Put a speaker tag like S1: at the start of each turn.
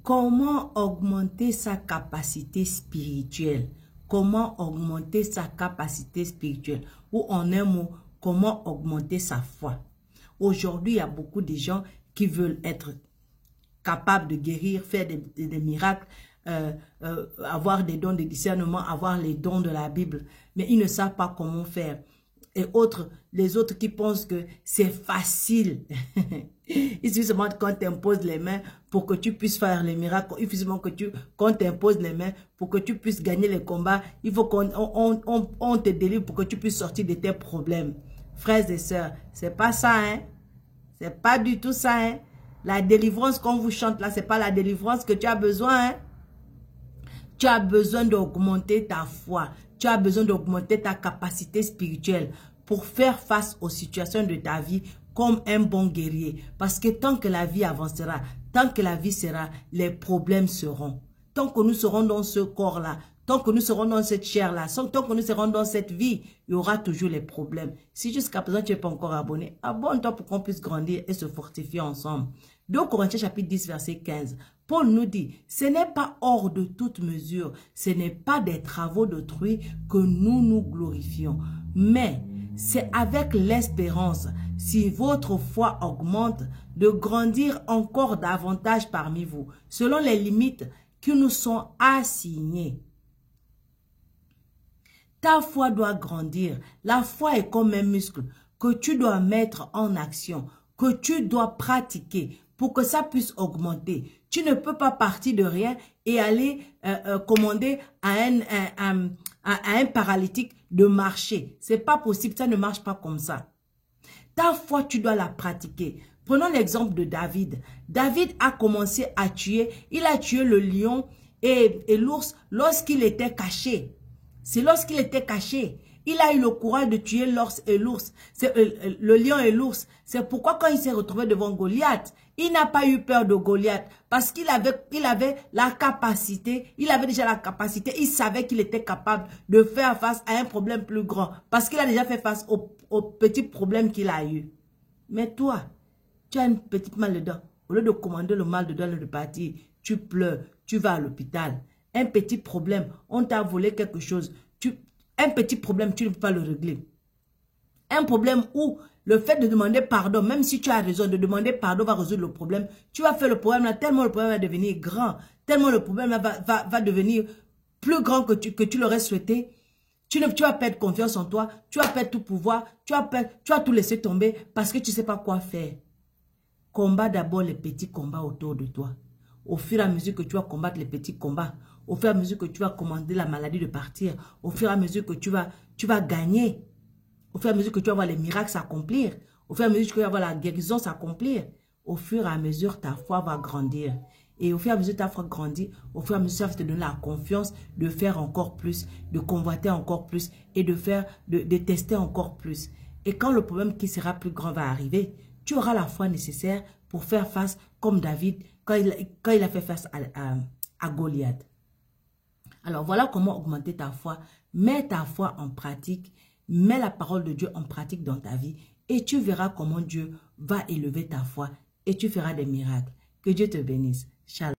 S1: Comment augmenter sa capacité spirituelle? Comment augmenter sa capacité spirituelle? Ou en un mot, comment augmenter sa foi? Aujourd'hui, il y a beaucoup de gens qui veulent être capables de guérir, faire des miracles, avoir des dons de discernement, avoir les dons de la Bible. Mais ils ne savent pas comment faire. Et les autres qui pensent que c'est facile. Il suffit seulement qu'on t'impose les mains pour que tu puisses faire les miracles. Il suffit seulement qu'on t'impose les mains pour que tu puisses gagner les combats. Il faut qu'on te délivre pour que tu puisses sortir de tes problèmes. Frères et sœurs, c'est pas ça, hein. C'est pas du tout ça, hein. La délivrance qu'on vous chante là, c'est pas la délivrance que tu as besoin, hein. Tu as besoin d'augmenter ta foi. Tu as besoin d'augmenter ta capacité spirituelle pour faire face aux situations de ta vie comme un bon guerrier. Parce que tant que la vie avancera, tant que la vie sera, les problèmes seront. Tant que nous serons dans ce corps-là, tant que nous serons dans cette chair-là, tant que nous serons dans cette vie, il y aura toujours les problèmes. Si jusqu'à présent tu n'es pas encore abonné, abonne-toi pour qu'on puisse grandir et se fortifier ensemble. 2 Corinthiens chapitre 10 verset 15. Paul nous dit, ce n'est pas hors de toute mesure, ce n'est pas des travaux d'autrui que nous nous glorifions, mais c'est avec l'espérance, si votre foi augmente, de grandir encore davantage parmi vous, selon les limites qui nous sont assignées. Ta foi doit grandir. La foi est comme un muscle que tu dois mettre en action, que tu dois pratiquer pour que ça puisse augmenter. Tu ne peux pas partir de rien et aller commander à un paralytique de marcher. C'est pas possible, ça ne marche pas comme ça. Ta foi, tu dois la pratiquer. Prenons l'exemple de David. David a commencé à tuer. Il a tué le lion et l'ours lorsqu'il était caché. C'est lorsqu'il était caché. Il a eu le courage de tuer l'ours et l'ours. Le lion et l'ours. C'est pourquoi quand il s'est retrouvé devant Goliath, il n'a pas eu peur de Goliath. Parce qu'il avait la capacité. Il avait déjà la capacité. Il savait qu'il était capable de faire face à un problème plus grand. Parce qu'il a déjà fait face au petit problème qu'il a eu. Mais toi, tu as une petite mal dedans. Au lieu de commander le mal dedans et de partir, tu pleures, tu vas à l'hôpital. Un petit problème, on t'a volé quelque chose. Un petit problème, tu ne peux pas le régler. Un problème où le fait de demander pardon, même si tu as raison de demander pardon va résoudre le problème, tu vas faire le problème là, tellement le problème va devenir grand, tellement le problème là va devenir plus grand que tu l'aurais souhaité. Tu vas perdre confiance en toi, tu vas perdre tout pouvoir, tu vas tout laisser tomber parce que tu ne sais pas quoi faire. Combat d'abord les petits combats autour de toi. Au fur et à mesure que tu vas combattre les petits combats, au fur et à mesure que tu vas commander la maladie de partir, au fur et à mesure que tu vas gagner, au fur et à mesure que tu vas voir les miracles s'accomplir, au fur et à mesure que tu vas voir la guérison s'accomplir, au fur et à mesure ta foi va grandir. Et au fur et à mesure que ta foi grandit, au fur et à mesure ça va te donner la confiance de faire encore plus, de convoiter encore plus et de tester encore plus. Et quand le problème qui sera plus grand va arriver, tu auras la foi nécessaire pour faire face comme David quand il a fait face à Goliath. Alors voilà comment augmenter ta foi. Mets ta foi en pratique. Mets la parole de Dieu en pratique dans ta vie. Et tu verras comment Dieu va élever ta foi. Et tu feras des miracles. Que Dieu te bénisse. Shalom.